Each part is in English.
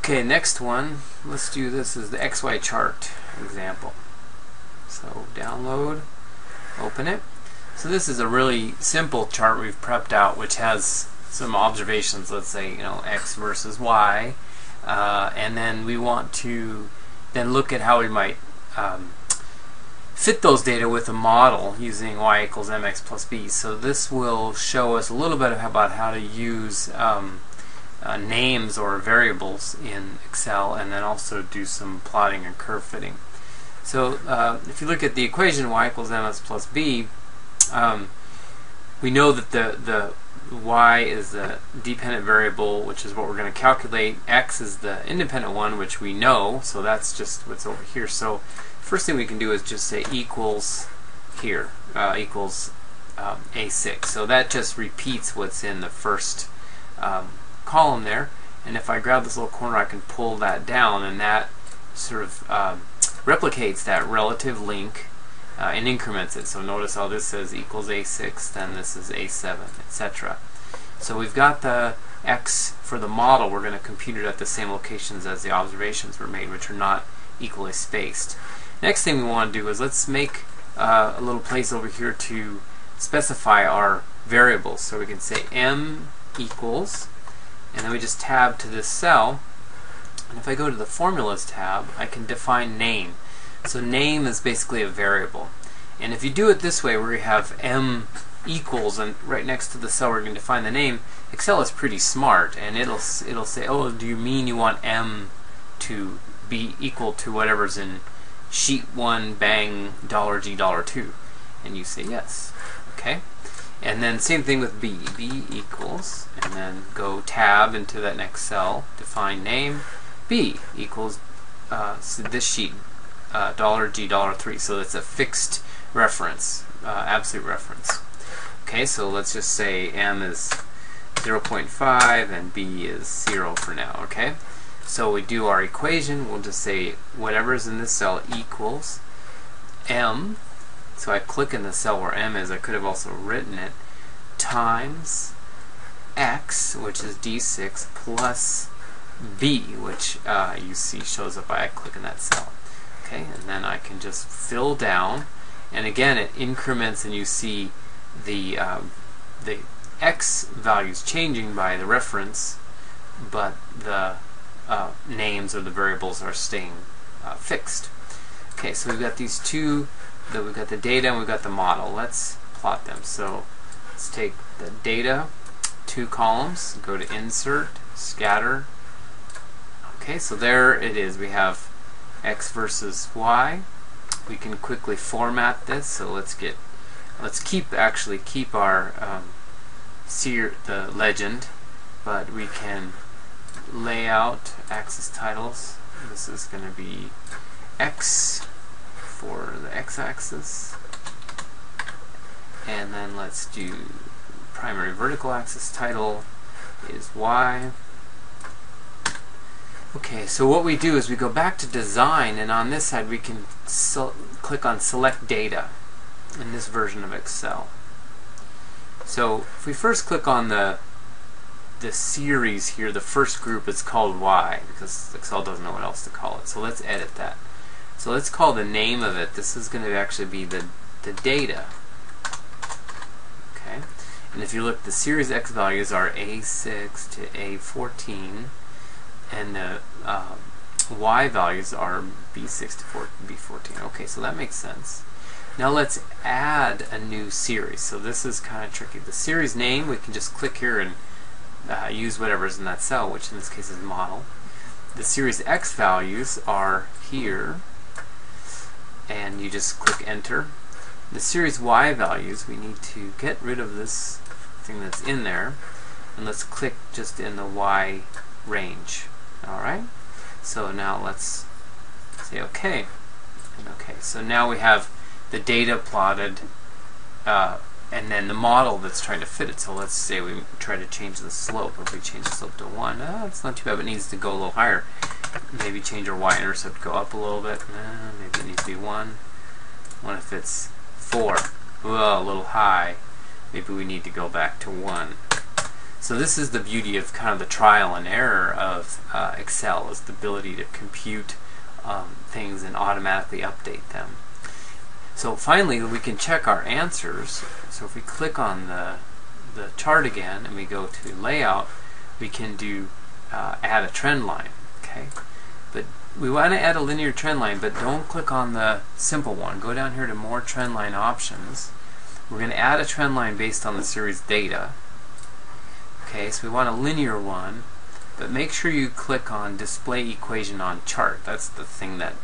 Okay, next one, let's do this is the XY chart example. So download, open it. So this is a really simple chart we've prepped out, which has some observations, let's say, X versus Y, and then we want to then look at how we might fit those data with a model using y equals mx plus b. So this will show us a little bit about how to use names or variables in Excel, and then also do some plotting and curve fitting. So if you look at the equation y equals mx plus b, we know that the y is the dependent variable, which is what we're going to calculate. X is the independent one, which we know, so that's just what's over here. So first thing we can do is just say equals here, equals A6. So that just repeats what's in the first column there. And if I grab this little corner, I can pull that down, and that sort of replicates that relative link and increments it. So notice how this says equals A6, then this is A7, etc. So we've got the X for the model. We're going to compute it at the same locations as the observations were made, which are not equally spaced. Next thing we want to do is let's make a little place over here to specify our variables. So we can say m equals, and then we just tab to this cell, and if I go to the formulas tab, I can define name. So name is basically a variable, and if you do it this way where you have m equals and right next to the cell we're going to define the name, Excel is pretty smart, and it'll say, oh, do you mean you want m to be equal to whatever's in sheet 1 bang $G $2, and you say yes. Okay, and then same thing with b equals, and then go tab into that next cell, define name, b equals so this sheet $G $3, so that's a fixed reference, absolute reference. Okay, so let's just say m is 0.5 and b is 0 for now. Okay, so we do our equation, we'll just say whatever is in this cell equals m, so I click in the cell where m is, I could have also written it, times x, which is D6, plus b, which you see shows up by clicking that cell. Okay, and then I can just fill down, and again it increments, and you see the x values changing by the reference, but the names or the variables are staying fixed. Okay, so we've got these two, we've got the data and we've got the model. Let's plot them. So let's take the data, 2 columns, go to insert, scatter. Okay, so there it is. We have x versus y. We can quickly format this. So let's keep our the legend, but we can lay out axis titles. This is going to be x for the x-axis, and then let's do primary vertical axis title is y. Okay, so what we do is we go back to design, and on this side we can click on select data in this version of Excel. So if we first click on the series here, the first group is called y, because Excel doesn't know what else to call it. So let's edit that. So let's call the name of it, this is going to actually be the data. Okay, and if you look, the series x values are A6 to A14, and the y values are B6 to B14. Okay, so that makes sense. Now let's add a new series. So this is kind of tricky. The series name, we can just click here and use whatever's in that cell, which in this case is model. The series x values are here, and you just click enter. The series y values, we need to get rid of this thing that's in there, and let's click just in the y range. Alright, so now let's say OK. And OK, so now we have the data plotted, and then the model that's trying to fit it. So let's say we try to change the slope. If we change the slope to 1, it's not too bad, but it needs to go a little higher. Maybe change our y-intercept, go up a little bit. Maybe it needs to be 1. What if it's 4? Well, a little high. Maybe we need to go back to 1. So this is the beauty of kind of the trial and error of Excel, is the ability to compute things and automatically update them. So finally, we can check our answers. So if we click on the chart again and we go to layout, we can do add a trend line. Okay, but we want to add a linear trend line, but don't click on the simple one. Go down here to more trend line options. We're going to add a trend line based on the series data. Okay, so we want a linear one, but make sure you click on display equation on chart. That's the thing that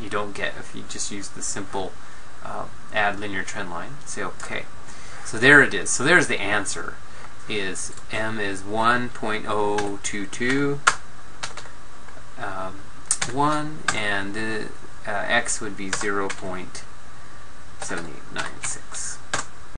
you don't get if you just use the simple add linear trend line. Say OK. So there it is. So there's the answer. M is 1.022 1, and X would be 0.7896.